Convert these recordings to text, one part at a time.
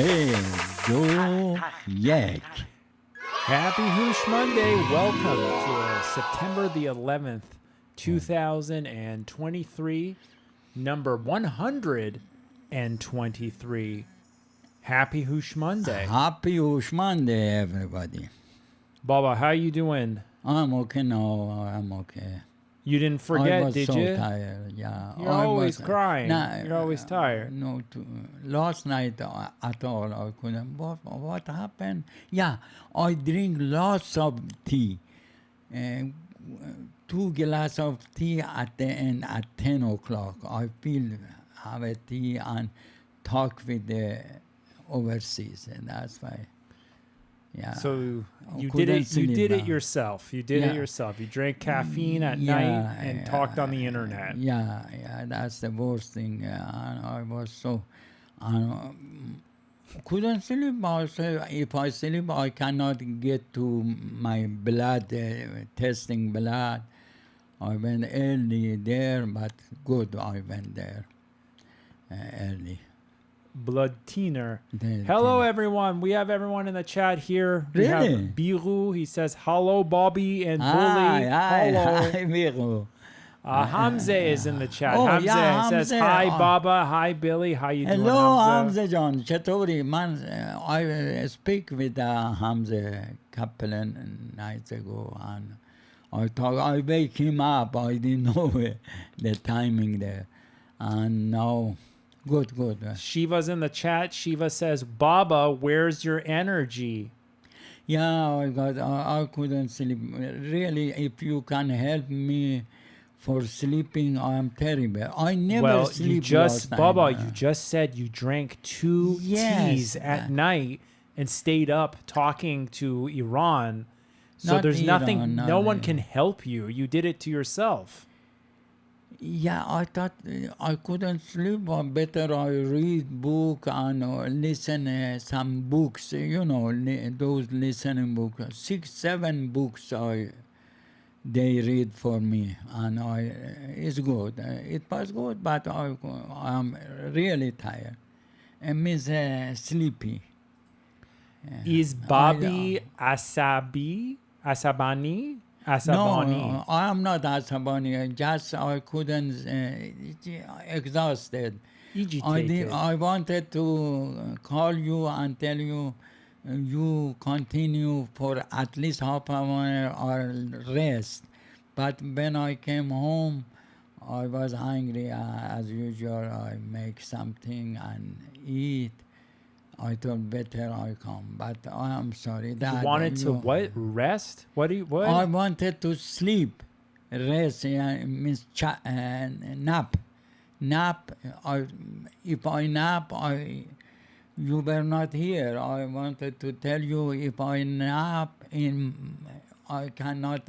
سه دو یک. Happy Houshmonday. Welcome to September the 11th, 2023, number 123. Happy Houshmonday. Happy Houshmonday, everybody. Baba, how you doing? I'm okay now. I'm okay. You didn't I forget, was did so you? tired. Yeah. You're I always was, crying. Nah, You're always tired. No, last night at all I couldn't. What happened? Yeah, I drink lots of tea. 2 glasses of tea at the end at 10 o'clock. I have a tea and talk with the overseas, and that's why. Yeah. So you Couldn't did it. You sleep did it now. yourself. You did it Yeah. yourself. You drank caffeine at night and talked on the internet. Yeah, that's the worst thing. And I was so, couldn't sleep. Also, if I sleep, I cannot get to my blood, testing blood. I went early there, but good, I went there early. Blood teener. The Hello, thing. everyone. We have everyone in the chat here. We Really? have Biru. He says, hello, Bobby and Bully. Hi, Hello. Viru. Hamza is in the chat. Oh, Hamza yeah, says, Hamza. hi, Baba. Hi, Billy. How you doing, Hello, Hamza? Hamza John. Chatori, man, I speak with Hamza couple nights ago, and I wake him up. I didn't know the timing there, and now, good. Shiva's in the chat. Shiva says, Baba, where's your energy? Yeah, I couldn't sleep. Really, if you can help me for sleeping, I'm terrible. I never sleep you just, last Baba, night. you just said you drank 2 Yes. teas at night and stayed up talking to Iran. So Not there's nothing, Iran, no not one Iran. can help you. You did it to yourself. Yeah, I thought I couldn't sleep. Better I read book and listen some books. Those listening books. 6, 7 books they read for me, and it's good. It was good, but I'm really tired. It means sleepy. Is Bobby Asabani? No, I am not Asabani. Just I couldn't, exhausted. Agitated. I wanted to call you and tell you, you continue for at least half an hour or rest. But when I came home, I was hungry as usual. I make something and eat. I thought better I come, but I am sorry. You That wanted to what? Rest? What? I wanted to sleep, rest, means nap. If I nap, you were not here. I wanted to tell you if I nap, I cannot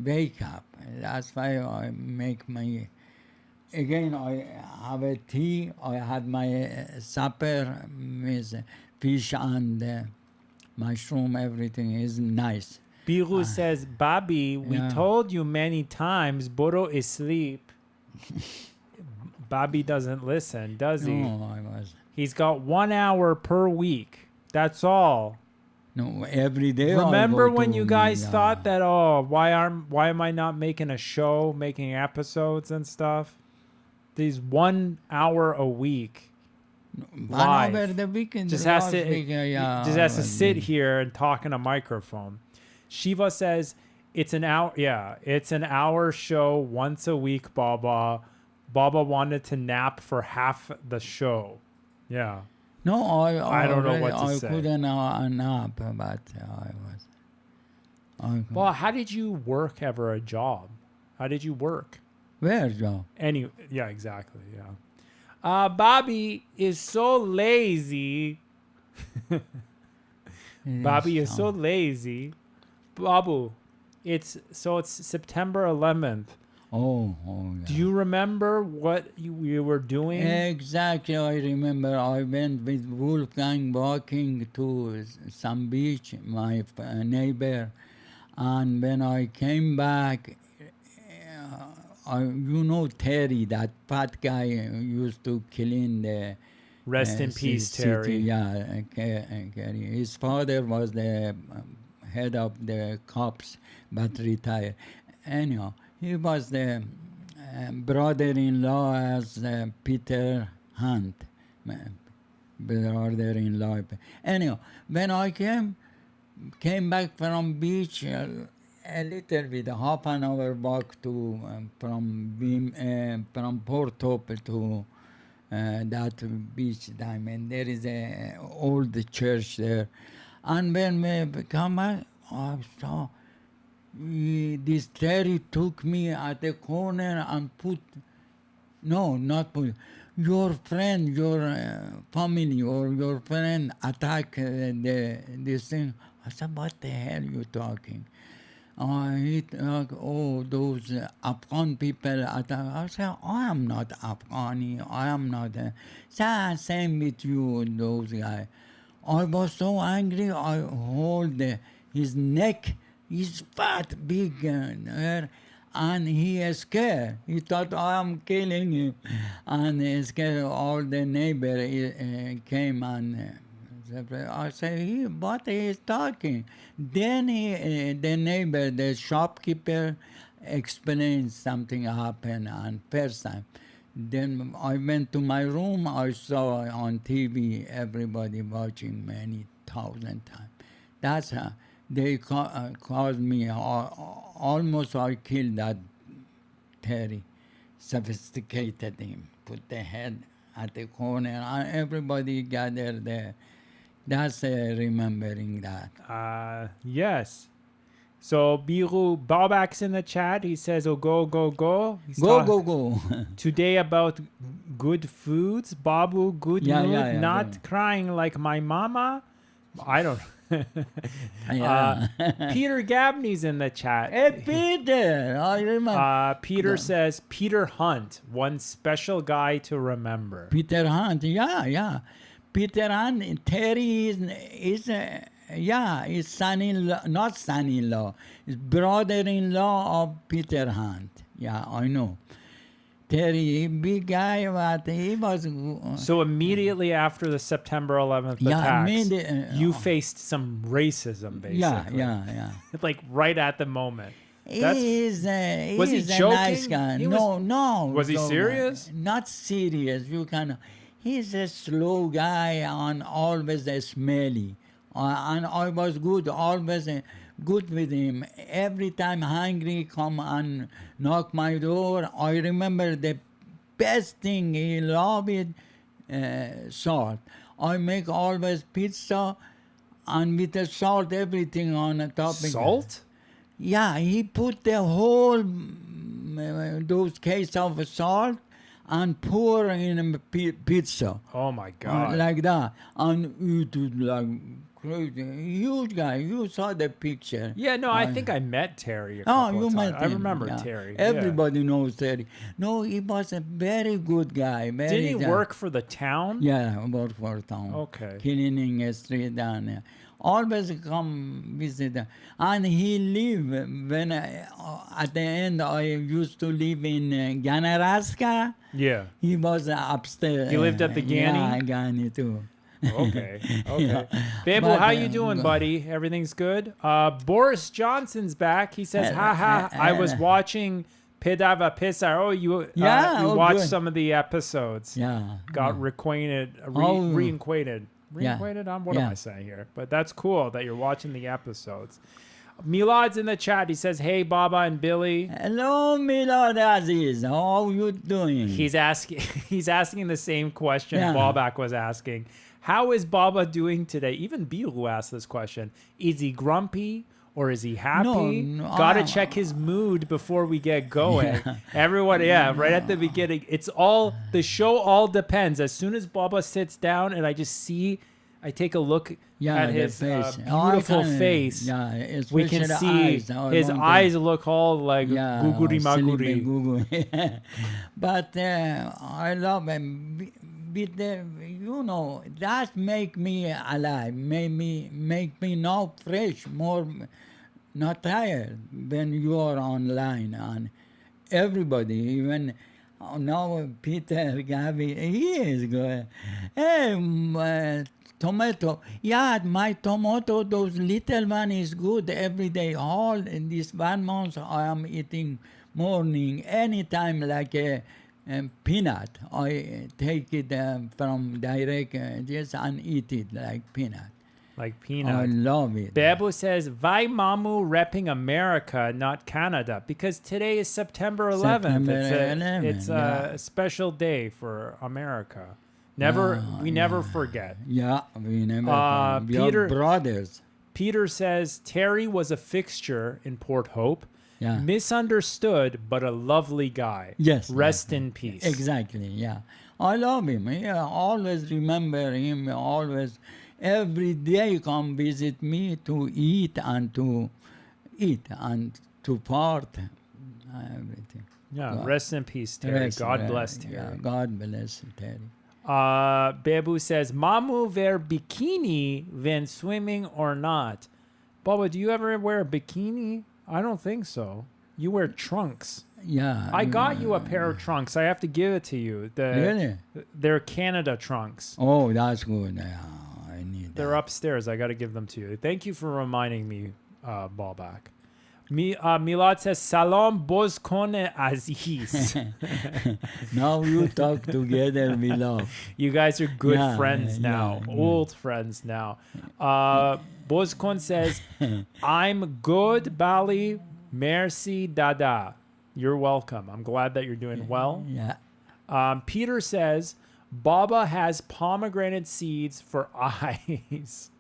wake up. That's why I make my. Again, I have a tea. I had my supper with fish and mushroom. Everything is nice. Biru says, Bobby, we Yeah. told you many times, Boro is asleep. Bobby doesn't listen, does he? No, I was. He's got 1 hour per week. That's all. No, every day. Remember I go when to, you guys thought that, why am I not making a show, making episodes and stuff? These 1 hour a week. 1 live. hour the weekend. Just has to yeah, just has to sit here and talk in a microphone. Shiva says it's an hour. Yeah, it's an hour show once a week. Baba wanted to nap for half the show. Yeah. No, I don't know what to I say. couldn't nap, but I was. Well, how did you work ever a job? How did you work? Where, Joe? Yeah, exactly. Yeah. Bobby is so lazy. Bobby is so lazy. Babu, it's September 11th. Oh, yeah. Do you remember what you were doing? Exactly, I remember. I went with Wolfgang walking to some beach, my neighbor, and when I came back, Terry, that fat guy who used to clean the Rest in peace, city, Terry. yeah, Kerry. His father was the head of the cops, but retired. Anyhow, he was the brother-in-law as Peter Hunt, brother-in-law. Anyhow, when I came back from beach a little bit, half an hour walk to from Port Hope to that beach diamond. There is a old church there, and when we come back, I saw this Terry took me at the corner and not put. Your friend, your family, or your friend attack this thing. I said, what the hell you talking? He those Afghan people attack. I said, I am not Afghani. I am not. Same with you, those guys. I was so angry. I hold his neck. He's fat, big, and he is scared. He thought I am killing him, and he scared. All the neighbor came and I said, what he is talking? Then the neighbor, the shopkeeper, explained something happened and first time. Then I went to my room. I saw on TV everybody watching many thousand times. That's how they caused me. Almost I killed that Terry. Sophisticated him. Put the head at the corner and everybody gathered there. That's remembering that. Yes. So Biru Babak's in the chat. He says, "Oh, go." He's Go. Today about good foods. Babu, good mood. Yeah, Not crying like my mama. I don't. Yeah. Peter Gabney's in the chat. Hey, Peter, I remember. Peter says, Peter Hunt, one special guy to remember. Peter Hunt, yeah. Peter Hunt, Terry is his son-in-law, not son-in-law, his brother-in-law of Peter Hunt. Yeah, I know. Terry, big guy, but he was... So immediately after the September 11th attacks, you faced some racism, basically. Yeah. Like right at the moment. He's was he a joking? nice guy. No. Was he serious? Not serious. He's a slow guy and always smelly. And I was good, always good with him. Every time hungry, come and knock my door. I remember the best thing he loved salt. I make always pizza and with the salt, everything on the top. Salt? Yeah, he put the whole those case of salt and pour in a pizza. Oh my God! Like that, and eat it like crazy. Huge guy. You saw the picture. Yeah, no, I think I met Terry. You met him. I remember Terry. Everybody knows Terry. No, he was a very good guy. Did he work for the town? Yeah, work for town. Okay. Cleaning street down there. Always come visit. And he lived when at the end I used to live in Ganaraska. Yeah. He was upstairs. He lived at the Gani? Yeah, Gani too. Okay. Yeah. Babu, how you doing, buddy? Everything's good? Boris Johnson's back. He says, I was watching Pedava Pisar. Oh, you watched good. Some of the episodes. Yeah. Got reacquainted. Reacquainted. Reacquainted on what am I saying here? But that's cool that you're watching the episodes. Milad's in the chat. He says, "Hey, Baba and Billy." Hello, Milad Aziz. How you doing? He's asking the same question Babak was asking. How is Baba doing today? Even Bilu asked this question. Is he grumpy or is he happy? No, Gotta check his mood before we get going. Everyone, right at the beginning. The show all depends. As soon as Baba sits down and I take a look at his beautiful face. Yeah, we can see his eyes look all like guguri maguri. But I love him. That make me alive. Make me now fresh, more not tired when you are online and everybody. Even Now Peter Gabby, he is good. Hey, tomato. Yeah, my tomato, those little one is good every day. All in this 1 month, I am eating morning anytime like a peanut. I take it from direct just and eat it like peanut. Like I peanut. love it. Babu says, "Why Mamu repping America, not Canada? Because today is September 11th. September it's 11th, it's yeah. a special day for America. We never forget." Yeah, we never. We Peter- are brothers. Peter says, "Terry was a fixture in Port Hope. Yeah. Misunderstood, but a lovely guy. Yes. Rest yes, in peace." Exactly. Yeah. I love him. Yeah. Always remember him. Always, every day come visit me to eat and to part. Everything. Yeah, God. rest in peace, Terry. Rest, God bless Terry. Yeah, God bless Terry. Bebu says, "Mamu wear bikini when swimming or not?" Baba, do you ever wear a bikini? I don't think so. You wear trunks. Yeah. I got you a pair of trunks. I have to give it to you. Really? They're Canada trunks. Oh, that's good. Yeah, I need They're that. upstairs. I got to give them to you. Thank you for reminding me, Ballback. Milad says, "Salam bozkone aziz." Now you talk together, we love. You guys are good Yeah, friends now, yeah. old friends now. Bozkon says, "I'm good, Bali. Merci, Dada." You're welcome. I'm glad that you're doing well. Yeah. Peter says, "Baba has pomegranate seeds for eyes."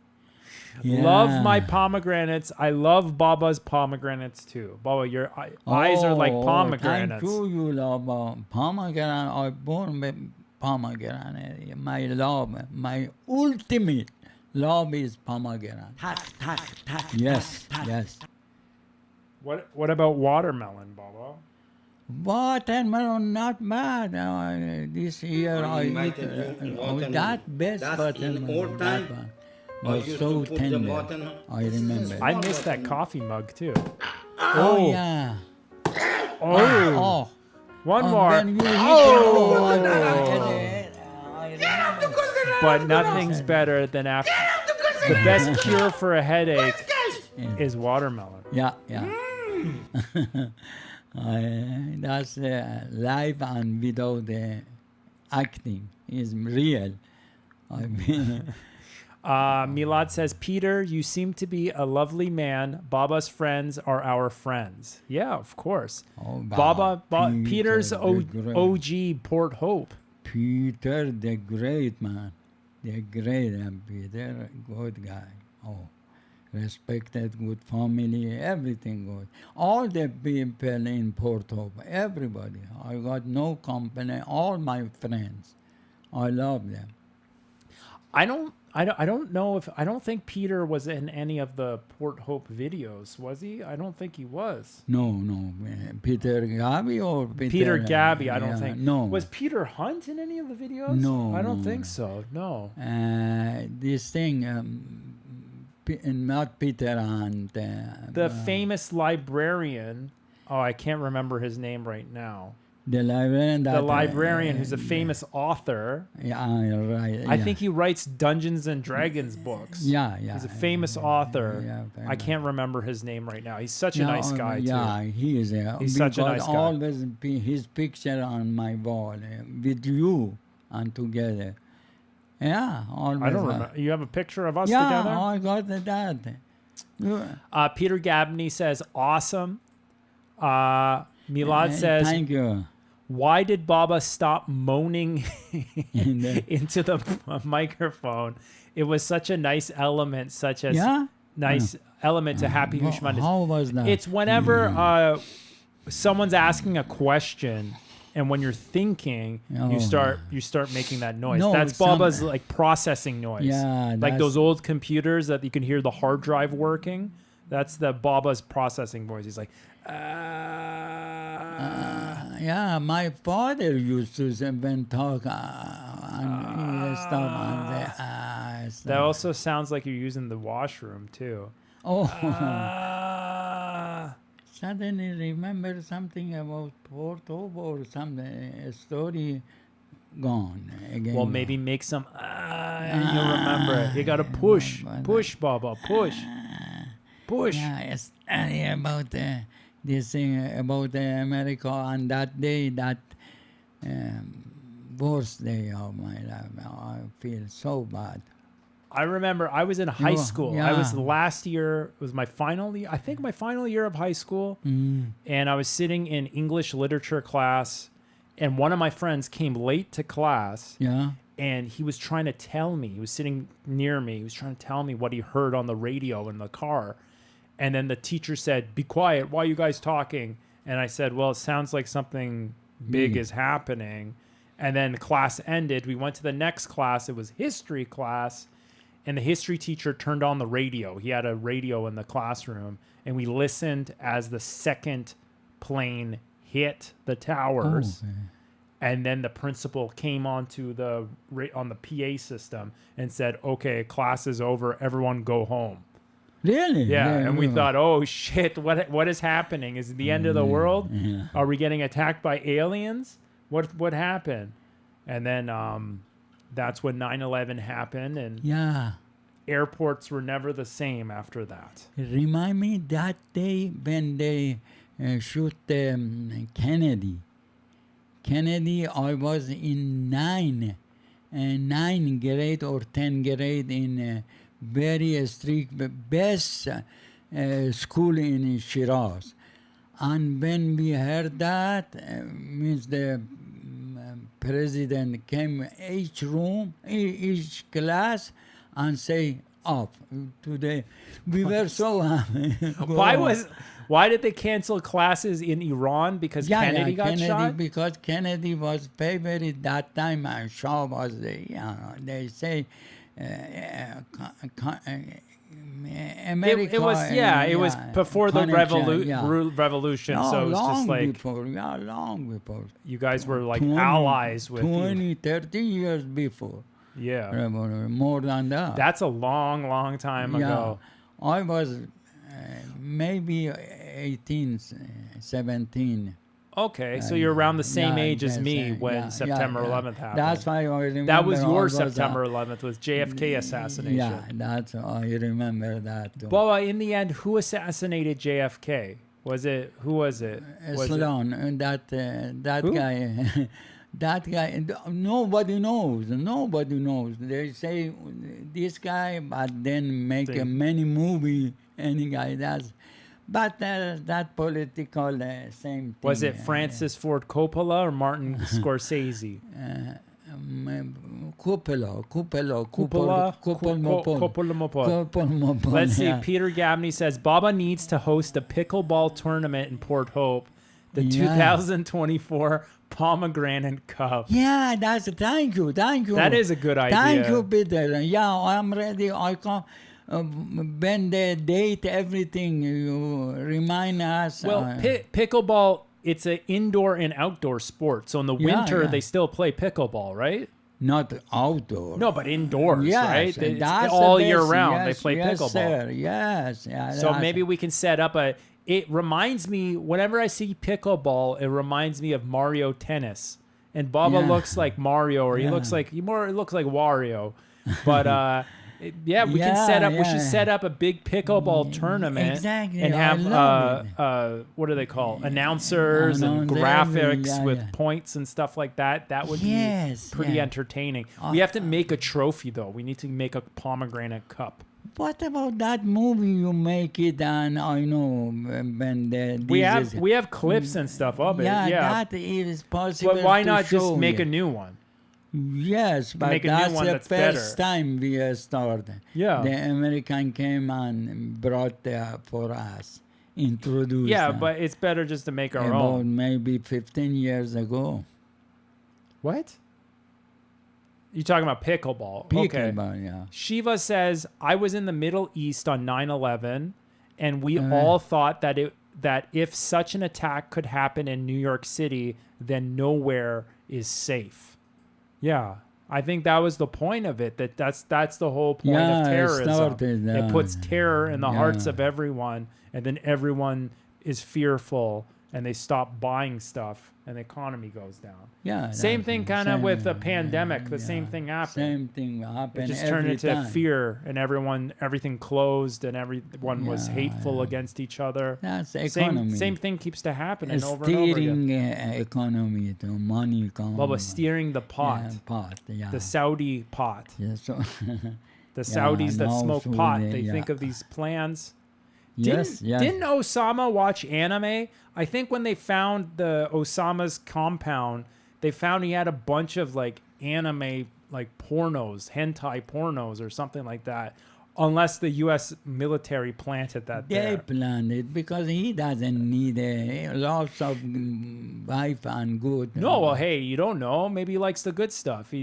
Love my pomegranates. I love Baba's pomegranates too. Baba, your eyes are like pomegranates. Thank you, you love pomegranate. I born with pomegranate. My love, my ultimate love is pomegranate. Yes, yes. What about watermelon, Baba? Watermelon, not bad. This year I eat invited you in watermelon. that best That's in watermelon. old That time. one I was used so to put the tender. watermelon. I remember. I missed that coffee mug too. Oh, yeah. Oh, one more. When you eat Oh. I remember. But nothing's better than after. The best cure for a headache is watermelon. Yeah, yeah. That's live and without acting is real. I mean, Milad says, "Peter, you seem to be a lovely man. Baba's friends are our friends." Yeah, of course. oh, Peter's the great. OG Port Hope. Peter, the great man, the great Peter, good guy. Oh, respected, good family, everything good. All the people in Port Hope, everybody. I got no company. All my friends, I love them. I don't know if I don't think Peter was in any of the Port Hope videos, was he? I don't think he was. No, Peter Gabby or Peter Gabby, I don't yeah, think. No. Was Peter Hunt in any of the videos? No, I don't no. think so. No. This thing, not Peter and The famous librarian. Oh, I can't remember his name right now. the librarian. The That, librarian who's a famous author. Yeah, right. I yeah. think he writes Dungeons and Dragons books. Yeah. He's a famous author. Yeah, I can't remember his name right now. He's such a nice guy, Yeah, too. he is. He's such a because nice guy. always his picture on my wall with you and together. Yeah, always. I don't remember. You have a picture of us Yeah, together? I got that. You- Peter Gabney says, "Awesome." Milad says, Thank you. "Why did Baba stop moaning In the- into the microphone? It was such a nice element, such a Yeah? nice element to Happy Houshmonday." How was that? It's whenever someone's asking a question, and when you're thinking, Oh. you start making that noise. No, That's some- Baba's like processing noise. Yeah, like that's- those old computers that you can hear the hard drive working. That's the Baba's processing voice. He's like, yeah, my father used to say when talk and he stop and say, That stop. also sounds like you're using the washroom too. Oh, suddenly remember something about Porto or some story gone again. Well, maybe make some, and you'll remember it. You got to push, Baba, push. Yeah, it's about this thing about America on that day, that worst day of my life. I feel so bad. I remember I was in high You- school. yeah. I was last year, it was my final year, I think my final year of high school. And I was sitting in English literature class, and one of my friends came late to class. Yeah. And he was trying to tell me, he was sitting near me, he was trying to tell me what he heard on the radio in the car. And then the teacher said, "Be quiet, why are you guys talking?" And I said, "Well, it sounds like something big is happening." And then the class ended. We went to the next class. It was history class. And the history teacher turned on the radio. He had a radio in the classroom. And we listened as the second plane hit the towers. Okay. And then the principal came onto on the PA system and said, "Okay, class is over. Everyone go home." Really? Yeah, and we yeah. thought, "Oh shit, what is happening? Is it the end of the world? Yeah. Are we getting attacked by aliens? What happened?" And then that's when 9/11 happened, and Yeah. airports were never the same after that. Remind me that day when they shoot Kennedy. Kennedy, I was in 9 grade or 10 grade in very strict, best school in Shiraz. And when we heard that, means the president came each room, each class, and say, "Off today." We were so happy. Why did they cancel classes in Iran? Because Kennedy got shot? Because Kennedy was favorite that time, and Shah was the, they say, America. It was before the revolution, No, so it was long just like before, long before. you guys were like allies with 20, 30 years before. Yeah. More than that. That's a long, long time ago. I was maybe 18, 17. Okay, so you're around the same age as me that's, when September 11th happened. That's why I remember. That was I your was, September 11th with JFK assassination. Yeah, that's I remember that too. Well, in the end, who assassinated JFK? Who was it? Was Sloan, and that Who? guy. That guy, nobody knows. Nobody knows. They say this guy, but then make many movie. Any guy does, but that political same thing. Was it Francis Ford Coppola or Martin Scorsese? Coppola. Let's see. Peter Gabney says Baba needs to host a pickleball tournament in Port Hope, the 2024 Pomegranate Cup. Yeah, thank you. That is a good idea. Thank you, Peter. Yeah, I'm ready. I come. When the date, everything, you remind us. Well, pickleball, it's an indoor and outdoor sport. So in the winter, they still play pickleball, right? Not outdoor. No, but indoors, Yes, right? and It's that's all the year best. round. Yes, They play yes, pickleball. Sir. Yes. Yeah, So that's- maybe we can set up it reminds me, whenever I see pickleball, it reminds me of Mario Tennis. And Baba looks like Mario, or he looks like Wario. But we can set up. We should set up a big pickleball tournament. Exactly. And I have love what are they called? Announcers and graphics with points and stuff like that. That would be pretty entertaining. We have to make a trophy though. We need to make a pomegranate cup. What about that movie you make it? And I know when We have clips and stuff of it. Yeah, Yeah, that is possible. but why to not just show make you. a new one? Yes, but make a new that's one the that's first better. time we started. Yeah. The American came and brought for us, introduced. Yeah, but it's better just to make our about own. maybe 15 years ago. What? You're talking about pickleball. Okay. Pickleball, yeah. Shiva says, I was in the Middle East on 9/11, and we all thought that if such an attack could happen in New York City, then nowhere is safe. Yeah. I think that was the point of it. That's the whole point of terrorism. It puts terror in the hearts of everyone, and then everyone is fearful and they stop buying stuff and the economy goes down. Yeah. Same that's thing it. kind of Same, with the pandemic. The yeah. same thing happened. Same thing It happened just turned every into time. fear, and everything closed, and everyone was Yeah, hateful yeah. against each other. That's economy. Same thing keeps to happening over and over again. Steering economy to money come. Bubba, steering the pot, Yeah, pot, yeah. the Saudi pot. Yeah, so The Saudis that now smoke so pot, they- they yeah. think of these plans. yes, yes. Didn't Osama watch anime? I think when they found Osama's compound, they found he had a bunch of like anime, like pornos, hentai pornos or something like that. Unless the U.S. military planted that They there. planned it because he doesn't need lots of wife and good. No, well, hey, you don't know. Maybe he likes the good stuff. He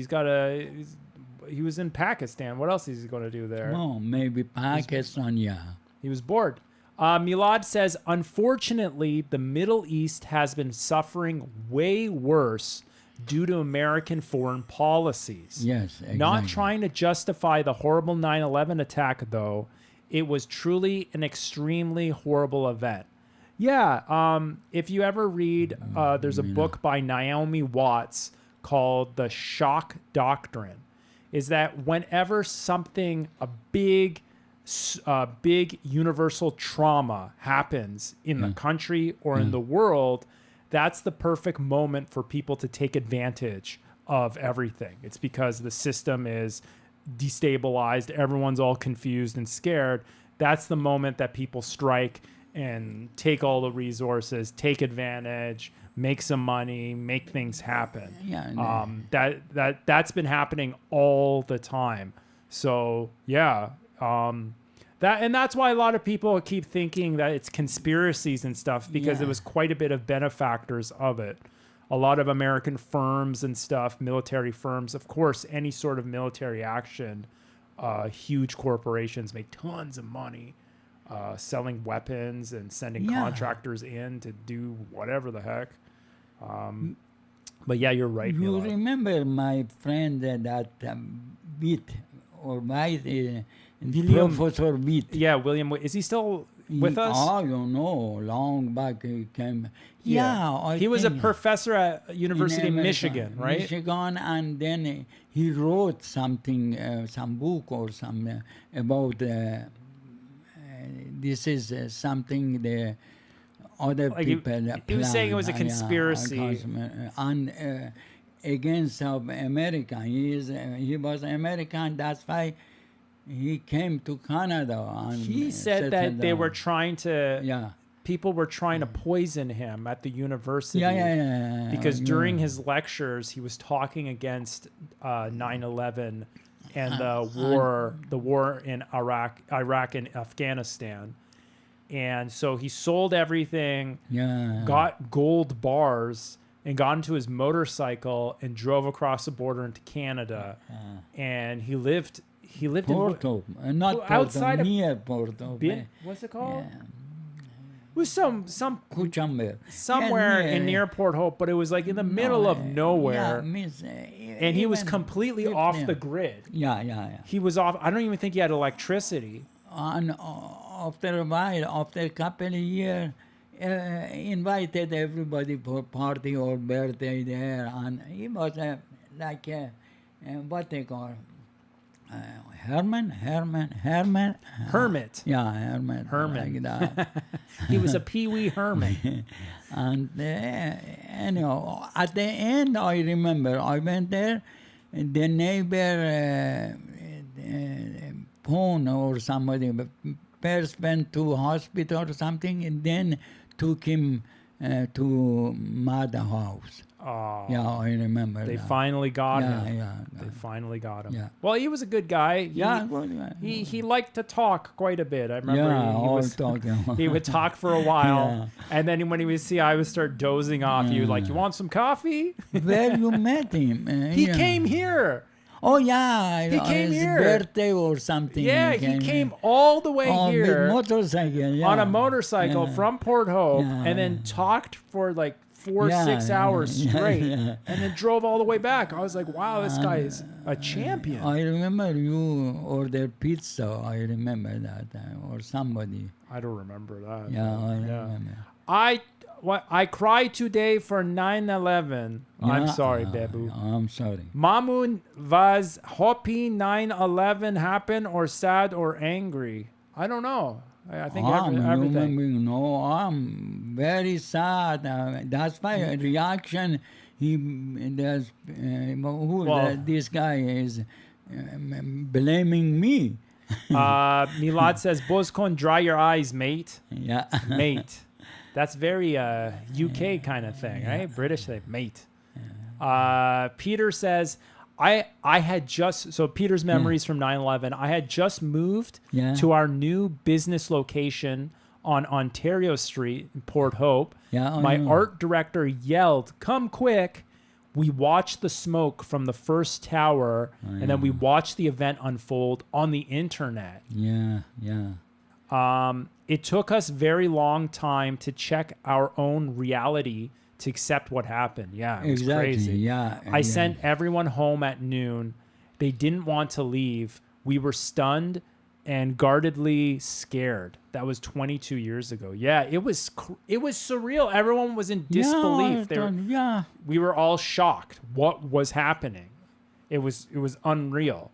was in Pakistan. What else is he going to do there? No, maybe Pakistan, yeah. He was bored. Milad says, unfortunately, the Middle East has been suffering way worse due to American foreign policies. Yes, exactly. Not trying to justify the horrible 9/11 attack, though. It was truly an extremely horrible event. Yeah, if you ever read, there's a book by Naomi Watts called The Shock Doctrine, is that whenever something, a big universal trauma happens in the country or in the world, that's the perfect moment for people to take advantage of everything. It's because the system is destabilized, everyone's all confused and scared. That's the moment that people strike and take all the resources, take advantage, make some money, make things happen. Yeah, That's been happening all the time. So yeah, that's why a lot of people keep thinking that it's conspiracies and stuff, because there was quite a bit of benefactors of it. A lot of American firms and stuff, military firms, of course, any sort of military action, huge corporations make tons of money selling weapons and sending contractors in to do whatever the heck. But yeah, you're right. You Milad. remember my friend that Witt, or White, William- Professor Witt? Yeah, William, is he still with us? I don't know. Long back he came. Yeah, I he was a think professor at University of in America, Michigan, right? Michigan, and then he wrote something, some book or some about. This is something the other Like people. he was saying it was a planned, conspiracy. and against of America. He was American. That's why he came to Canada. And He said that settled they were down. trying to. Yeah. People were trying to poison him at the university. Yeah. Because yeah. during his lectures, he was talking against 9/11 and the war in Iraq and Afghanistan. And so he sold everything, got gold bars, and got into his motorcycle and drove across the border into Canada. And he lived Porto, not Porto, outside of near Porto. what's it called? Yeah. It was some Cuchamber. somewhere in near Port Hope, but it was like in the middle of nowhere. And he was completely off the grid. Yeah. He was off. I don't even think he had electricity. And after a while, after a couple of years, invited everybody for party or birthday there, and he was like what they call hermit. Yeah, hermit. Like that. He was a peewee hermit. And anyhow, at the end, I remember I went there, and the neighbor phone or somebody first went to hospital or something, and then took him to mother house. Oh, Yeah, I remember. they that. finally got him. Yeah. They finally got him. Yeah. Well, he was a good guy. He liked to talk quite a bit. I remember he would talk for a while, and then when he would see I would start dozing off. He would like, "You want some coffee?" Where you met him? He came here. Oh yeah, He came his here. birthday or something. Yeah, he came all the way here with motorcycle. Yeah. on a motorcycle from Port Hope, Yeah. and then talked for like 6 hours straight, and then drove all the way back. I was like, wow, this guy is a champion. I remember you ordered pizza. I remember that, or somebody. I don't remember that. Yeah, I remember. I cried today for 9/11. I'm sorry, Bebu. I'm sorry. Mamun was happy 9/11 happened or sad or angry. I don't know. I think everything. Being, no, I'm very sad. That's my reaction. This guy is blaming me. Milad says, Bozkon, dry your eyes, mate. Yeah. Mate. That's very UK kind of thing, right? British, they mate. Peter says, I had just, so Peter's memories from 9/11, I had just moved to our new business location on Ontario Street in Port Hope. My art director yelled, "Come quick." We watched the smoke from the first tower, and then we watched the event unfold on the internet. It took us very long time to check our own reality to accept what happened. It was crazy. I sent everyone home at noon. They didn't want to leave. We were stunned and guardedly scared. That was 22 years ago. It was surreal. Everyone was in disbelief. We were all shocked. What was happening? It was unreal.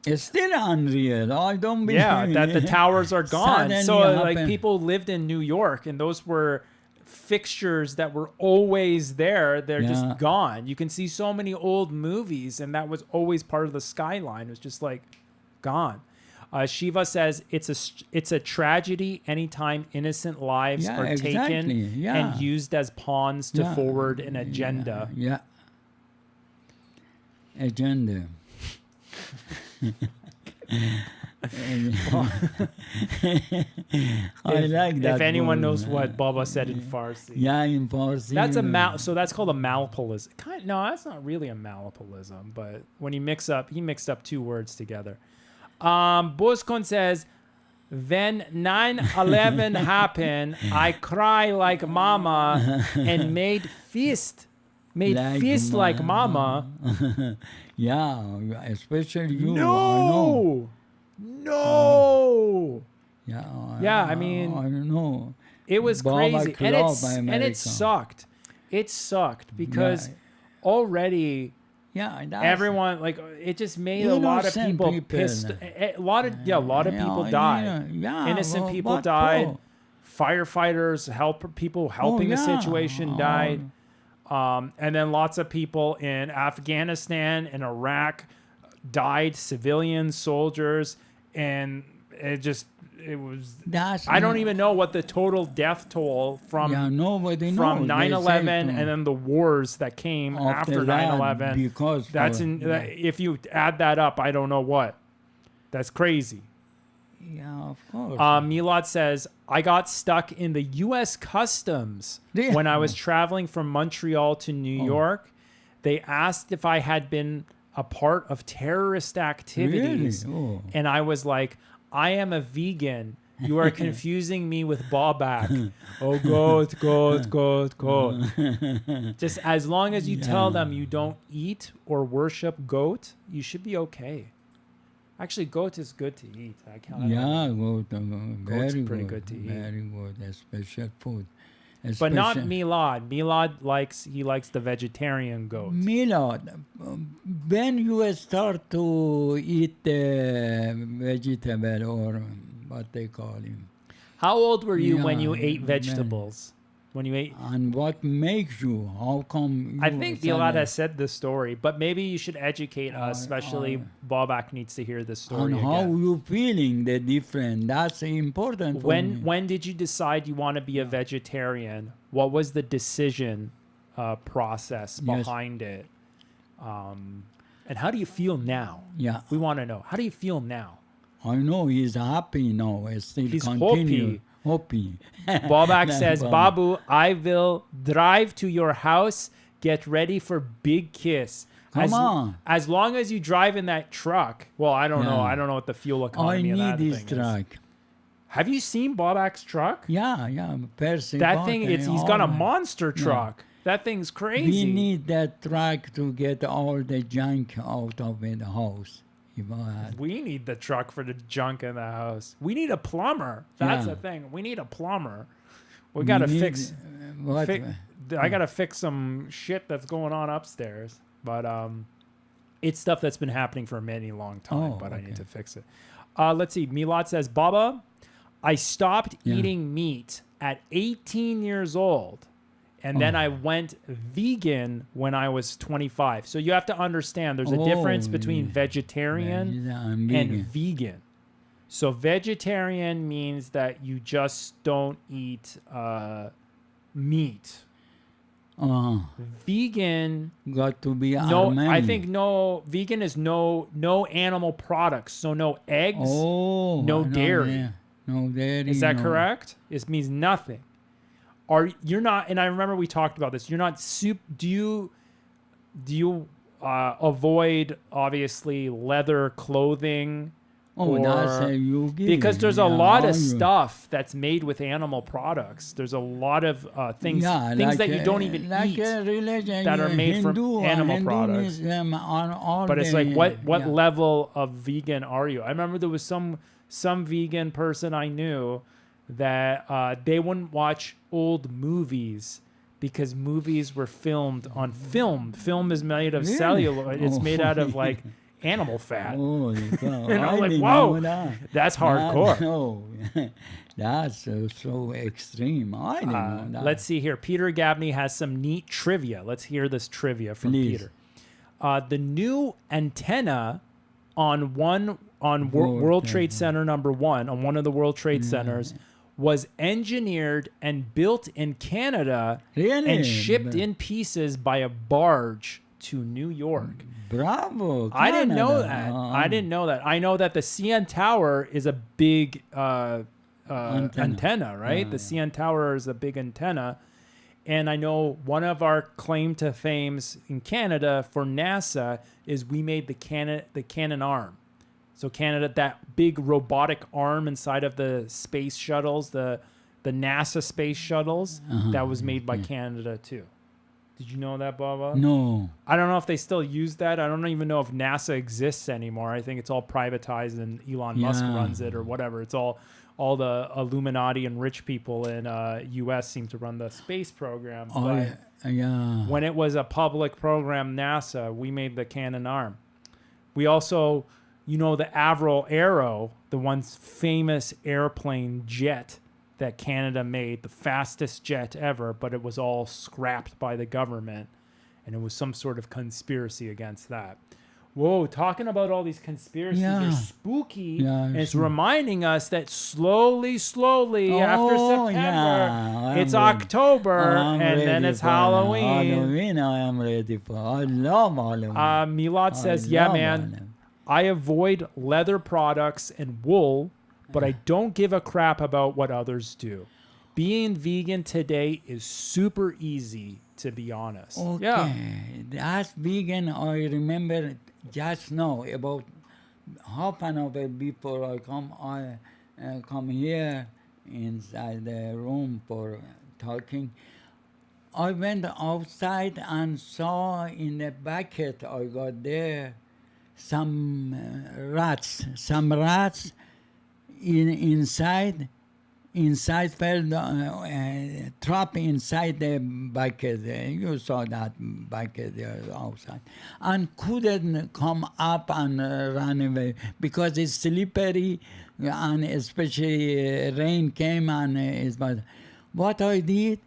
It's still unreal. I don't believe that the towers are gone. Suddenly So like happened. people lived in New York, and those were fixtures that were always there. They're just gone. You can see so many old movies, and that was always part of the skyline. It was just like gone. Shiva says it's a tragedy anytime innocent lives are taken and used as pawns to forward an agenda. Agenda. I like that. If anyone word. knows what Baba said in Farsi. In Farsi. That's so that's called a malapropism. No, that's not really a malapropism, but when he mixed up two words together. Bozkon says, when 9/11 happened, I cry like mama and made fist like mama. Especially you. No. I mean, I don't know. It was Baba crazy, and it sucked. It sucked because already everyone, like, it just made a lot of people pissed. A lot of people died. Innocent people died. Firefighters, people helping the situation died. And then lots of people in Afghanistan and Iraq died, civilians, soldiers, and it was. I don't even know what the total death toll from 9/11 and then the wars that came after 9/11. Because if you add that up, I don't know what. That's crazy. Yeah, of course. Milad says, I got stuck in the U.S. Customs when I was traveling from Montreal to New York. They asked if I had been a part of terrorist activities. Really? And I was like, I am a vegan. You are confusing me with Bobak. Oh, goat. Just as long as you tell them you don't eat or worship goat, you should be okay. Actually, goat is good to eat. Goat. Goat's pretty good to eat. Very good. A special food. But not Milad. Milad likes the vegetarian goat. Milad, when you start to eat vegetable or what they call him. How old were you when you ate vegetables? When you ate, and what makes you? How come? I think Milad has said this story, but maybe you should educate us. Especially Bobak needs to hear this story. And how you feeling the different? That's important. When did you decide you want to be a vegetarian? What was the decision process behind it? And how do you feel now? Yeah, we want to know. How do you feel now? I know he's happy now. He's happy. Bobak says, Baba. Babu, I will drive to your house. Get ready for big kiss. Come on. As long as you drive in that truck. Well, I don't know. I don't know what the fuel economy of that thing is. I need this truck. Have you seen Bobak's truck? Yeah. That thing, he's got a monster truck. That thing's crazy. We need that truck to get all the junk out of the house. If I had. We need the truck for the junk in the house. We need a plumber. That's Yeah. the thing. We need a plumber. We got to need, fix. What? I got to fix some shit that's going on upstairs. But it's stuff that's been happening for a many long time, but I need to fix it. Let's see. Milad says, Baba, I stopped eating meat at 18 years old. And then I went vegan when I was 25. So you have to understand there's a difference between vegetarian and vegan. So vegetarian means that you just don't eat meat. Vegan Got to be no. Armenian. I think no. Vegan is no animal products. So no eggs, no dairy. Yeah. No dairy. Is that correct? It means nothing. You're not? And I remember we talked about this. You're not soup. Do you avoid obviously leather clothing? That's a yogi. Because there's a lot of stuff that's made with animal products. There's a lot of things like, that you don't even eat religion, that are made from animal products. But it's like what level of vegan are you? I remember there was some vegan person I knew that they wouldn't watch old movies because movies were filmed on film. Film is made of celluloid. It's made out of like animal fat. And I'm like, whoa, that's hardcore. That's so extreme. I didn't know that. Let's see here. Peter Gabney has some neat trivia. Let's hear this trivia from Peter. The new antenna on World Trade Center number 1, on one of the World Trade Centers, was engineered and built in Canada and shipped in pieces by a barge to New York. Bravo! I didn't know that. I didn't know that. I know that the CN Tower is a big antenna, right? The CN Tower is a big antenna. And I know one of our claim to fames in Canada for NASA is we made the Cannon arm. So Canada, that big robotic arm inside of the space shuttles, the NASA space shuttles, that was made by Canada too. Did you know that, Baba? No. I don't know if they still use that. I don't even know if NASA exists anymore. I think it's all privatized and Elon Musk runs it or whatever. It's all the Illuminati and rich people in U.S. seem to run the space program. But when it was a public program, NASA, we made the Cannon arm. We also, the Avro Arrow, the once famous airplane jet that Canada made, the fastest jet ever, but it was all scrapped by the government, and it was some sort of conspiracy against that. Whoa, talking about all these conspiracies are spooky, and it's reminding us that slowly, after September, it's October, and then it's Halloween. Halloween, I am ready for. I love Halloween. Milad says, yeah, man, Halloween. I avoid leather products and wool, but I don't give a crap about what others do. Being vegan today is super easy, to be honest. Okay. Yeah. That's vegan. I remember just now, about half an hour before I come here inside the room for talking. I went outside and saw in the bucket I got there some rats. Some rats inside fell trap inside the bucket. You saw that bucket outside, and couldn't come up and run away because it's slippery, and especially rain came and it was. What I did,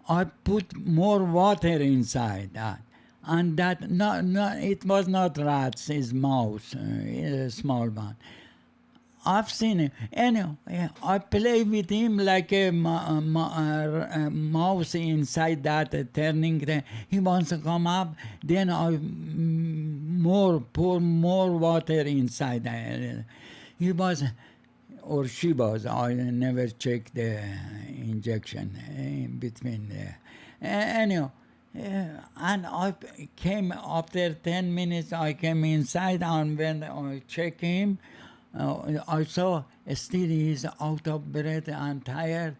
I put more water inside that. And that, no, it was not rats, it's mouse, a small one. I've seen it. Anyway, I play with him like a mouse inside that turning. He wants to come up. Then I pour more water inside. He was, or she was. I never checked the injection in between there. Anyway. And I came after 10 minutes. I came inside, and when I checked him, I saw still he's out of breath and tired.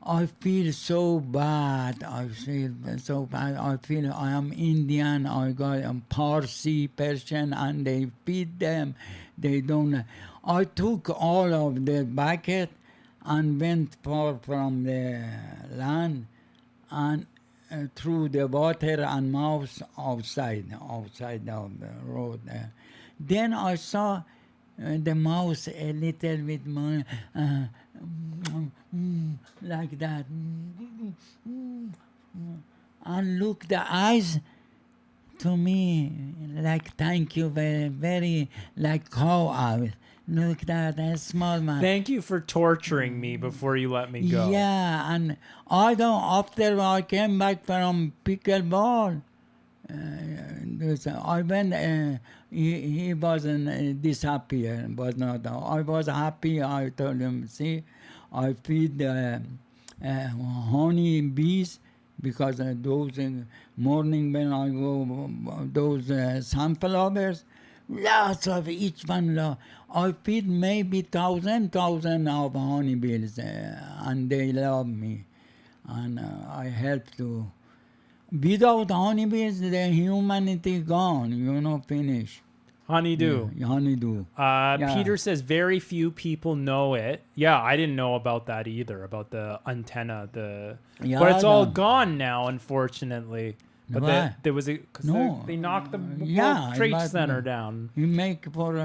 I feel so bad. I feel so bad. I feel I am Indian. I got Parsi, Persian, and they feed them. They don't. I took all of the bucket and went far from the land and through the water and mouse outside of the road. Then I saw the mouse a little bit more like that, and look the eyes to me like thank you very very like cow eyes. Look that a small man. Thank you for torturing me before you let me go. Yeah, and I don't. After I came back from pickleball, I went. He wasn't disappear, but not. I was happy. I told him, see, I feed honey bees because those morning when I go those sunflowers, lots of each one. I feed maybe thousand of honeybees, and they love me, and I help to. Without honeybees, the humanity gone. Finish. Honeydew. Yeah, honeydew. Yeah. Peter says very few people know it. Yeah, I didn't know about that either, about the antenna. But it's all gone now, unfortunately. But Why? there was because they knocked the Yeah, World Trade but, Center down. You make for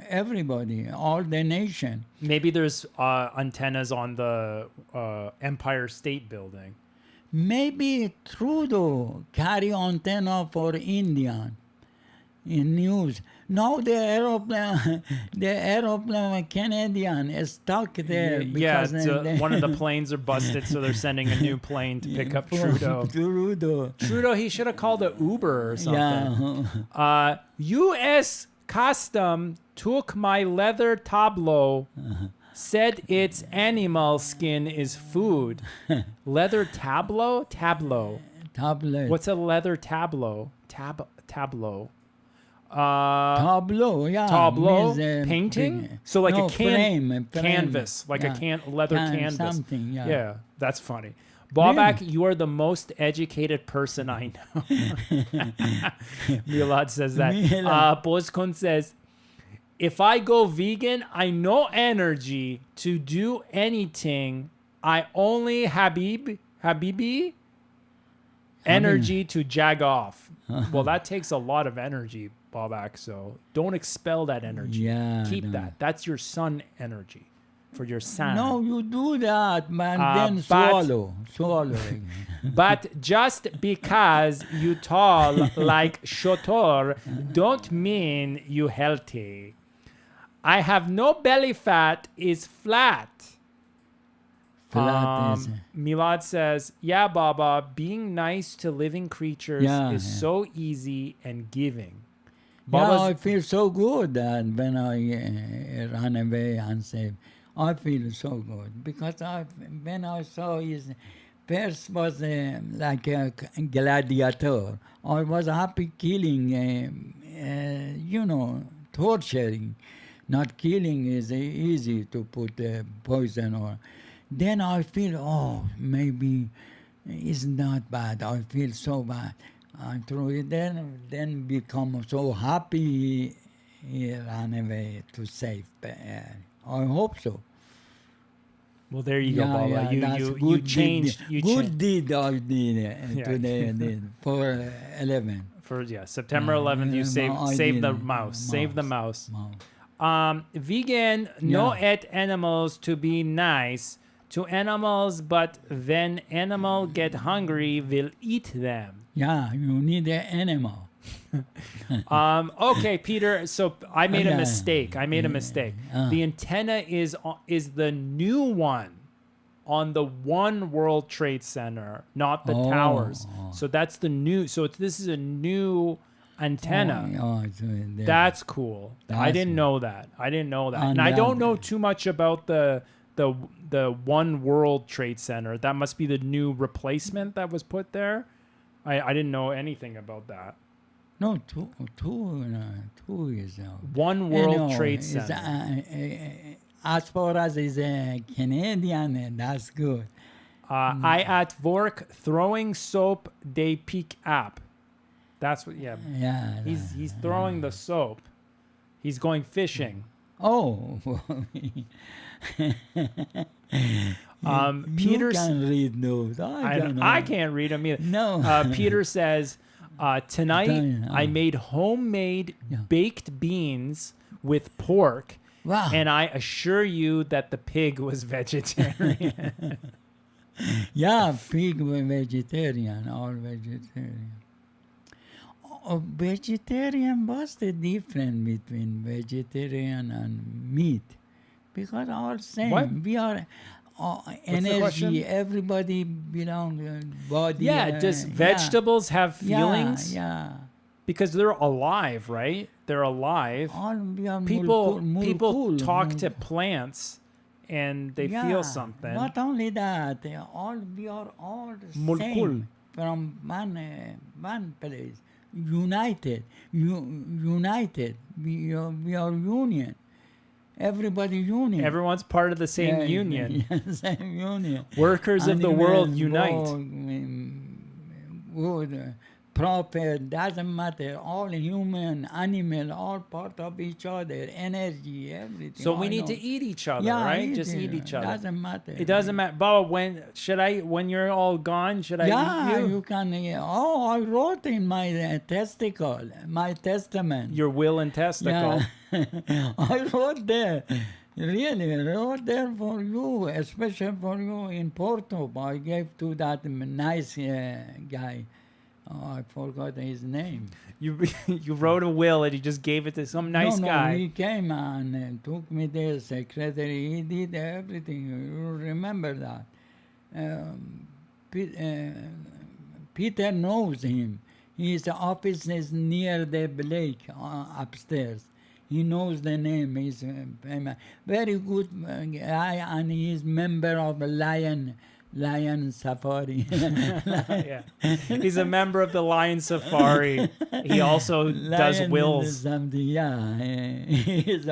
everybody, all the nation. Maybe there's antennas on the Empire State Building. Maybe Trudeau carry antenna for Indian in news. Now the aeroplane Canadian is stuck there. Yeah, because one of the planes are busted, so they're sending a new plane to pick up Trudeau. Trudeau, he should have called an Uber or something. Yeah. U.S. Custom took my leather tableau, said its animal skin is food. Leather tableau? Tableau. Tablet. What's a leather tableau? Tableau. Tableau, yeah. Tableau, means, painting. So like a frame, canvas, like yeah. a leather canvas. Something, yeah. Yeah, that's funny. Bobak, you are the most educated person I know. Milad says that. Bozkon says, if I go vegan, I no energy to do anything. I only Habibi energy to jag off. Well, that takes a lot of energy, Bobak. So don't expel that energy. Yeah, Keep no. that. That's your sun energy for your son. No, you do that, man. Then swallow. But just because you tall like Shotor don't mean you healthy. I have no belly fat is flat. Milad says, yeah, Baba, being nice to living creatures is so easy and giving. Yeah, I feel so good that when I run away and save, I feel so good because when I saw his first was like a gladiator. I was happy killing, torturing. Not killing is easy to put poison or. Then I feel, maybe it's not bad. I feel so bad. And through it, then become so happy. He ran away to save. I hope so. Well, there you go, Baba. You changed. Good deed I did today. I did for 11. For September 11th, you saved the mouse. Save the mouse. Vegan, no eat animals to be nice to animals, but when animal get hungry, will eat them. Yeah, you need an animal. Okay, Peter. So I made a mistake. The antenna is the new one on the One World Trade Center, not the towers. So that's the new. So this is a new antenna. That's cool. I didn't know that. And I don't know too much about the One World Trade Center. That must be the new replacement that was put there. I didn't know anything about that. No, two is One World Trade Center. As far as is Canadian, that's good. I at work throwing soap they pick up. That's what. Yeah. Yeah. He's throwing the soap. He's going fishing. Oh. Peter You can read those. I don't know. I can't read them either. No. Peter says, tonight Italian, I made homemade baked beans with pork, Wow. and I assure you that the pig was vegetarian. Yeah, pig were vegetarian, all vegetarian. Vegetarian, what's the difference between vegetarian and meat? Because all same. What? We are the energy. question? Everybody belong body. Yeah, does vegetables have feelings? Yeah. Because they're alive, right? They're alive. All we are People mulkul, talk to plants and they feel something. Not only that, we are all the Mulkul. same from one place. United. United. We are union. Everybody union. Everyone's part of the same Yeah, union. yeah, same union. Workers of the world unite. Good, proper, doesn't matter. All human, animal, all part of each other. Energy, everything. So we I need know. to eat each other, Yeah, right? Just eat each other. Doesn't matter. It doesn't matter. Baba, when you're all gone, should I Yeah, eat you? you can. Oh, I wrote in my testicle, my testament. Your will and testicle. Yeah. I wrote there. Really, wrote there for you, especially for you in Porto. I gave to that nice guy. Oh, I forgot his name. You wrote a will and you just gave it to some nice no, guy. he came and took me there, secretary. He did everything. You remember that. Peter knows him. His office is near the lake upstairs. He knows the name. He's very good guy, and he's member of the Lion Safari. Yeah. He's a member of the Lion Safari. He also does Lion wills. Something, yeah. He's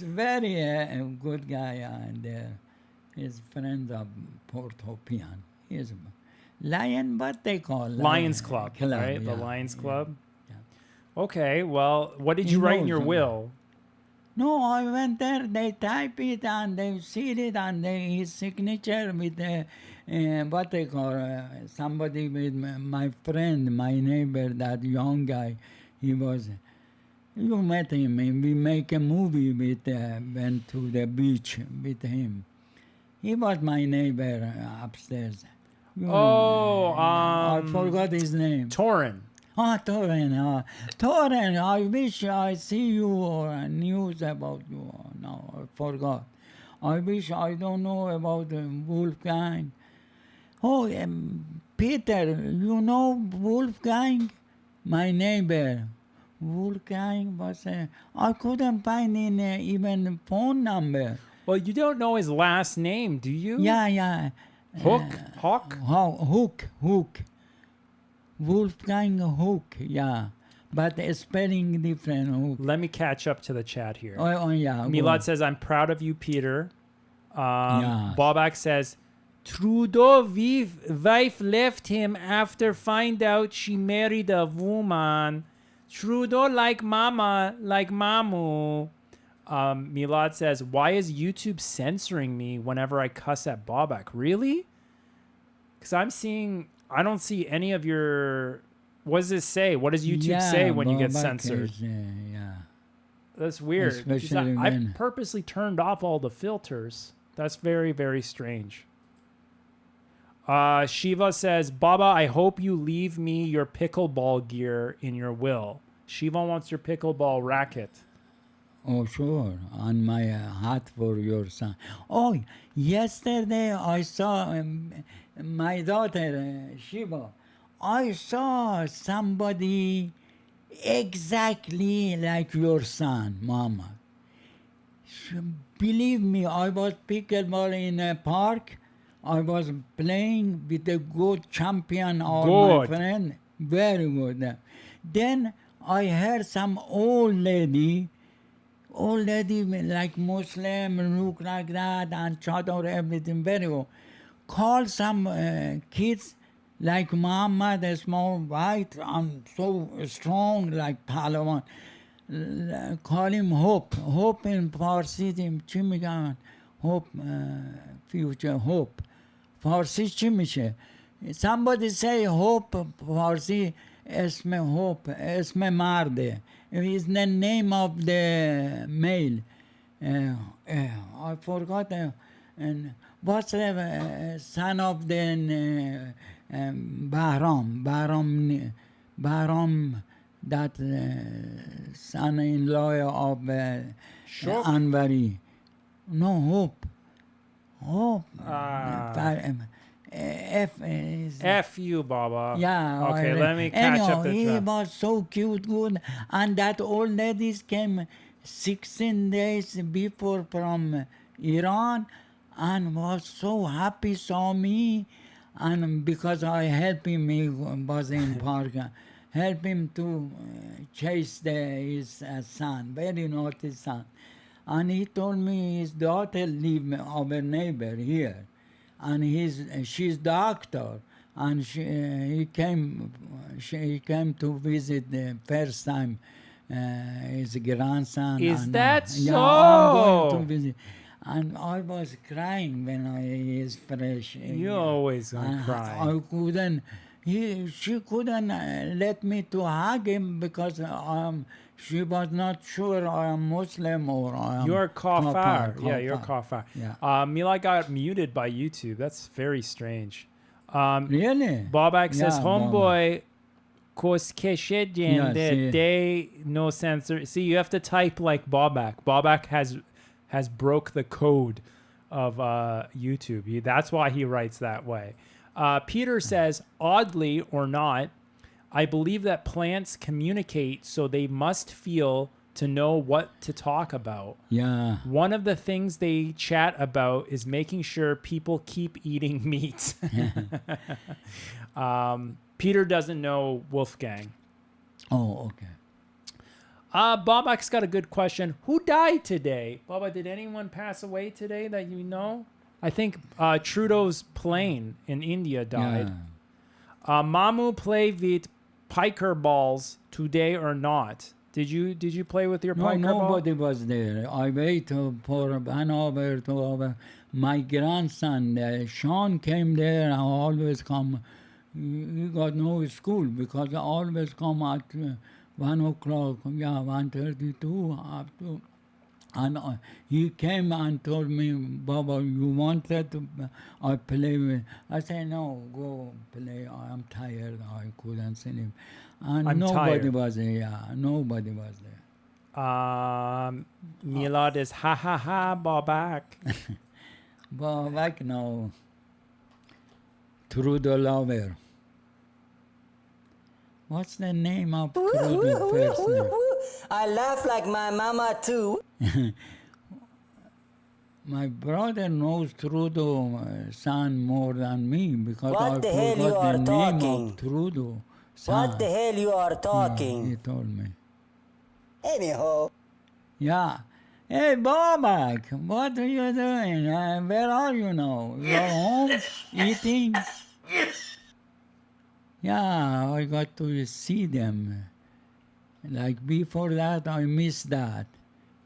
very good guy, and he's friend of Portopian. He's Lion, what they call Lions Club, right? yeah, The Lions Club. yeah. Okay, well, what did He you write in knows your him. will? No, I went there, they type it and they seal it and his signature with what they call somebody with my friend, my neighbor, that young guy. He was, you met him, and we make a movie with, went to the beach with him. He was my neighbor upstairs. I forgot his name. Torin. Torin. Torin, I wish I see you or news about you. No, I forgot. I wish I don't know about Wolfgang. Oh, Peter, you know Wolfgang? My neighbor. Wolfgang was, I couldn't find in even phone number. Well, you don't know his last name, do you? Yeah. Hawk? Hook. Wolfgang Hook, yeah. But spelling different, Hook. Let me catch up to the chat here. Oh yeah. Milad says, I'm proud of you, Peter. Yeah. Bobak says, Trudeau wife left him after find out she married a woman. Trudeau like mama, like mamu. Milad says, why is YouTube censoring me whenever I cuss at Bobak? Really? Because I don't see any of your... What does this say? What does YouTube say when you get censored? Yeah. That's weird. Especially I when- purposely turned off all the filters. That's very, very strange. Shiva says, Baba, I hope you leave me your pickleball gear in your will. Shiva wants your pickleball racket. Oh, sure. On my hat for your son. Oh, yesterday I saw my daughter, Shiva. I saw somebody exactly like your son, Mama. Believe me, I was pickleball in a park. I was playing with a good champion of my Good. friend. Very good. Then I heard some old lady like Muslim, look like that, and chador, everything very good. call some kids like Muhammad, a small white and so strong like Palawan. Call him Hope. Hope in Farsi چی میگن؟ Hope, future hope. Farsi چی میشه؟ Somebody say Hope, Farsi اسم Hope, اسم مرده. It is the name of the male. I forgot. And what's the son of the Bahram, that son-in-law of Sure. Anwari. No, Hope. F is... F you, Baba. Yeah. Okay, let me catch up the he track. was so cute, good. And that old ladies came 16 days before from Iran and was so happy, saw me. And because I helped him, he was in park, help him to chase his son, very naughty son. And he told me his daughter live our neighbor here. And she's doctor, and he came to visit the first time his grandson. Is and, that so? Yeah, I'm going to visit. And I was crying when is fresh. You always gonna cry. I couldn't. She couldn't let me to hug him because she was not sure I am Muslim or I am You're kafir. Yeah, you're kafir. kafir. Yeah. Milad got muted by YouTube. That's very strange. Really? Bobak says, Yeah, homeboy, koskeshe Yeah, see. day no censor. See, you have to type like Bobak. Bobak has broke the code of YouTube. That's why he writes that way. Peter says, oddly or not, I believe that plants communicate, so they must feel to know what to talk about. Yeah. One of the things they chat about is making sure people keep eating meat. Peter doesn't know Wolfgang. Oh, okay. Bobak's got a good question. Who died today? Baba, did anyone pass away today that you know? I think Trudeau's plane in India died. Yeah. Mamu play with piker balls today or not? Did you play with your piker ball? Nobody was there. I waited for 1 hour, 2 hours. My grandson, Sean, came there and always come. He got no school because I always come at 1 o'clock, 1:32 after. And he came and told me, Baba, you wanted to I play with. I said, no, go play. I am tired. I couldn't sleep. And I'm nobody tired. was there. Yeah, nobody was there. Milad is ha ha ha, Bobak. But like now, Trudeau lover. What's the name of Trudeau first name? I laugh like my mama too. My brother knows Trudeau son more than me because What I the hell you forgot are the name talking? of Trudeau son. What the hell you are He talking? told me. Anyhow, Yeah. Hey, Bobak, what are you doing? Where are you now? You're home eating? Yeah, I got to see them. Like before that, I missed that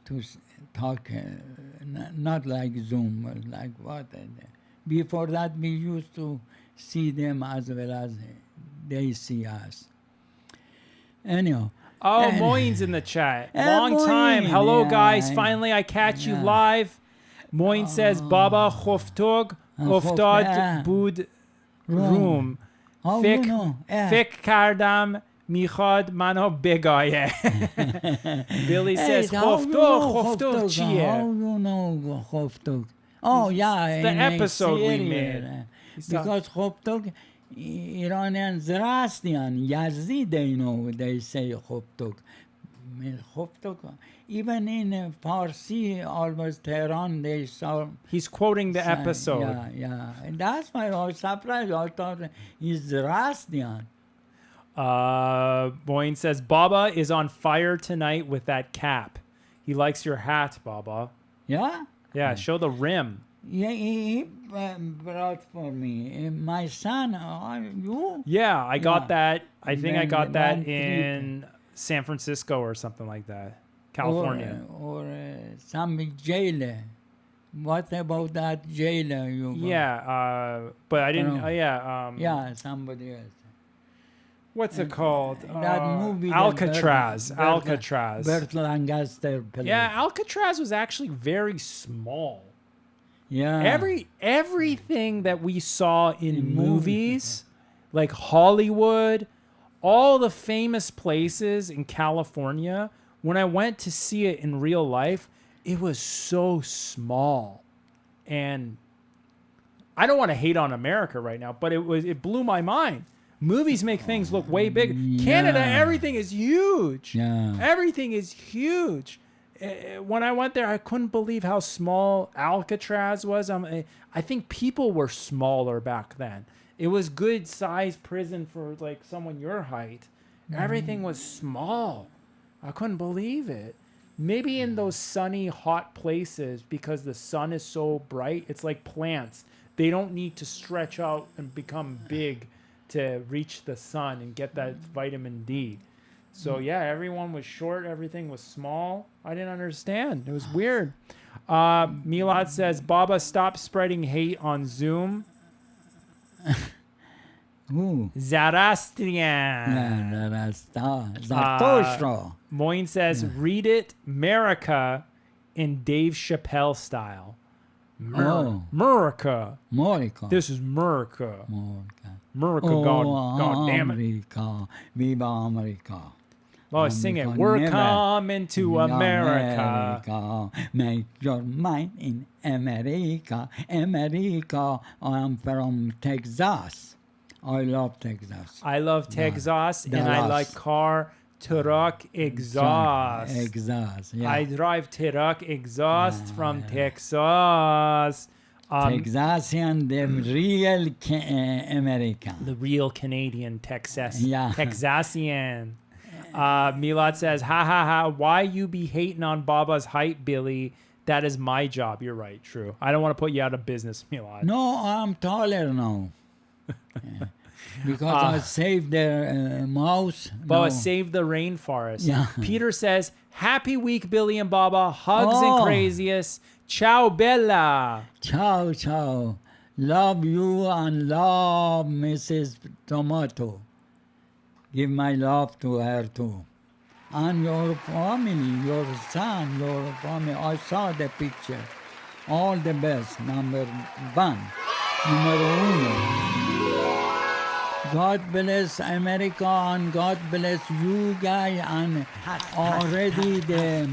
to talk, not like Zoom, but like what. Before that, we used to see them as well as they see us. Anyhow. Oh, Moin's in the chat. Long Moin, time. Hello, yeah. guys. Finally, I catch you Yeah. live. Moin says, Baba khoftog oftad bud room. How Fik you know? Yeah. fik kardam mikhad mano begaye. Billy says, how you khoftog know khoftog How chiye. you know Khoftog? Oh, yeah. the in a episode we serial, made. Because Khoftog, Iranians, Zoroastrian, Yazdi, they know, they say Khoftog. Khoftog. Even in Farsi, almost Tehran, they saw. He's quoting the episode. Yeah, yeah. And that's why I was surprised. I thought he's Zoroastrian. Moin says, Baba is on fire tonight with that cap. He likes your hat, Baba. Yeah? Yeah, show the rim. Yeah, he brought for me. My son, you? Yeah, I got Yeah. that. I think I Then got that one trip. in San Francisco or something like that. California. Or some jailer. What about that jailer you got? Yeah, but I didn't. From- Yeah. Yeah, somebody else. What's it called? That movie. that Alcatraz. Bert- Alcatraz. Bert Lancaster played. Yeah, Alcatraz was actually very small. Yeah. Everything that we saw in In movies, like Hollywood, all the famous places in California, when I went to see it in real life, it was so small. And I don't want to hate on America right now, but it blew my mind. Movies make things look way big. Canada, Yeah. everything is huge. Yeah. Everything is huge. When I went there, I couldn't believe how small Alcatraz was. I think people were smaller back then. It was good sized prison for like someone your height. Everything was small. I couldn't believe it. Maybe in those sunny, hot places, because the sun is so bright, it's like plants. They don't need to stretch out and become big to reach the sun and get that vitamin D. So yeah, everyone was short. Everything was small. I didn't understand. It was weird. Milad says, Baba, stop spreading hate on Zoom. Who? Zoroastrian. Yeah, that's Zarathustra. Moin says, read it, America, in Dave Chappelle style. America. Morica. This is America. Morica. America, God damn it. America. Viva America. Oh, sing it. America We're never- coming to America. America. Make your mind in America. America. I'm from Texas. I love Texas. I love Texas, and I Dallas. like car truck exhaust. Exhaust. Yeah. I drive truck exhaust from Texas. Texasian, the real American. The real Canadian Texas. Yeah. Texasian. Milad says, ha ha ha, why you be hating on Baba's height, Billy? That is my job. You're right, true. I don't want to put you out of business, Milad. No, I'm taller now. Yeah. Because I saved the mouse. Baba, No. save the rainforest. Yeah. Peter says, happy week, Billy and Baba. Hugs Oh. and craziest. Ciao, Bella. Ciao, ciao. Love you and love Mrs. Tomato. Give my love to her too. And your family, your son, your family. I saw the picture. All the best. Number one. Numero uno. God bless America and God bless you guys. And already the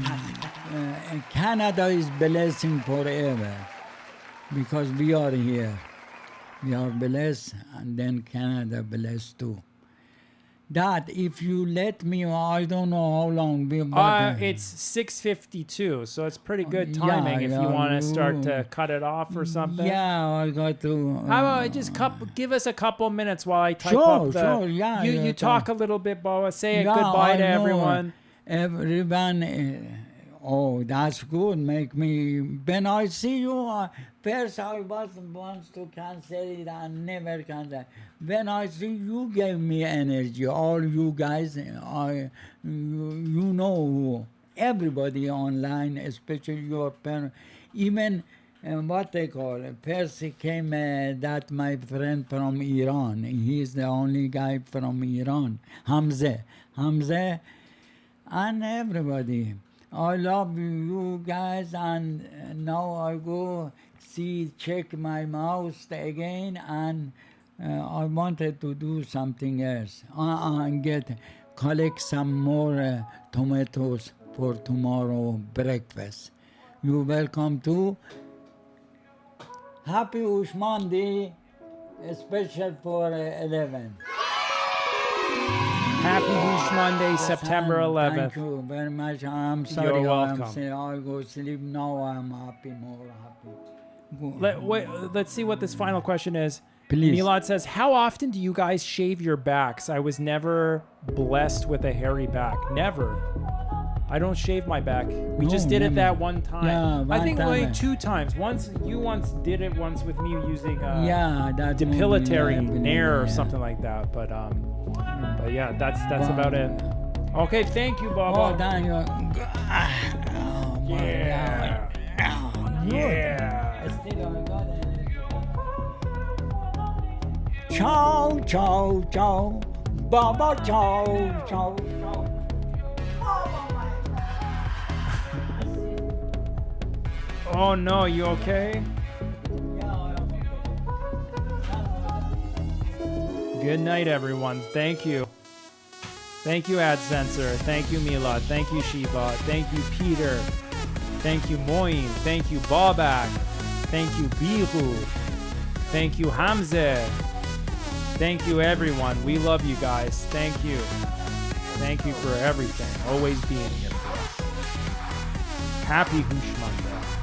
Canada is blessing forever because we are here. We are blessed, and then Canada blessed too. That if you let me, I don't know how long. But, It's 6:52, so it's pretty good Yeah, timing if you yeah, want to start to you- cut it off or something. Yeah, I got to. How about just give us a couple minutes while I type Sure, up the. sure, yeah, You yeah, talk a little bit, Baba. Say a Yeah, goodbye I to know. everyone. Everyone, oh, that's good. Make me. When I see you, first I wants to cancel it and never cancel. When I see you, gave me energy. All you guys, you know, everybody online, especially your parents, even. What they call it. First he came that my friend from Iran. He's the only guy from Iran. Hamza, and everybody. I love you guys, and now I go check my mouse again, and I wanted to do something else and collect some more tomatoes for tomorrow breakfast. You welcome to. Happy Houshmonday, special for 11. Happy Houshmonday, September 11th. Thank you very much. I'm sorry. You're welcome. I go sleep now. I'm happy, more happy. Let's see what this final question is. Please. Milad says, how often do you guys shave your backs? I was never blessed with a hairy back. Never. I don't shave my back. We just No, did it never. that one time. Yeah, I one think time. only 2 times. You once did it once with me using Yeah, that depilatory movie, nair or yeah. something like that. But yeah, that's about it. Okay, thank you, Baba. Oh, damn, you. Oh, my Yeah. God. Oh, good. Yeah. Still, I got it. Ciao, ciao, ciao. Baba, ciao, ciao, ciao. Oh no, you okay? Good night, everyone. Thank you. Thank you, AdSensor. Thank you, Milad. Thank you, Shiva. Thank you, Peter. Thank you, Moin. Thank you, Babak. Thank you, Bihu. Thank you, Hamza. Thank you, everyone. We love you guys. Thank you. Thank you for everything. Always being here for us. Happy Houshmonday.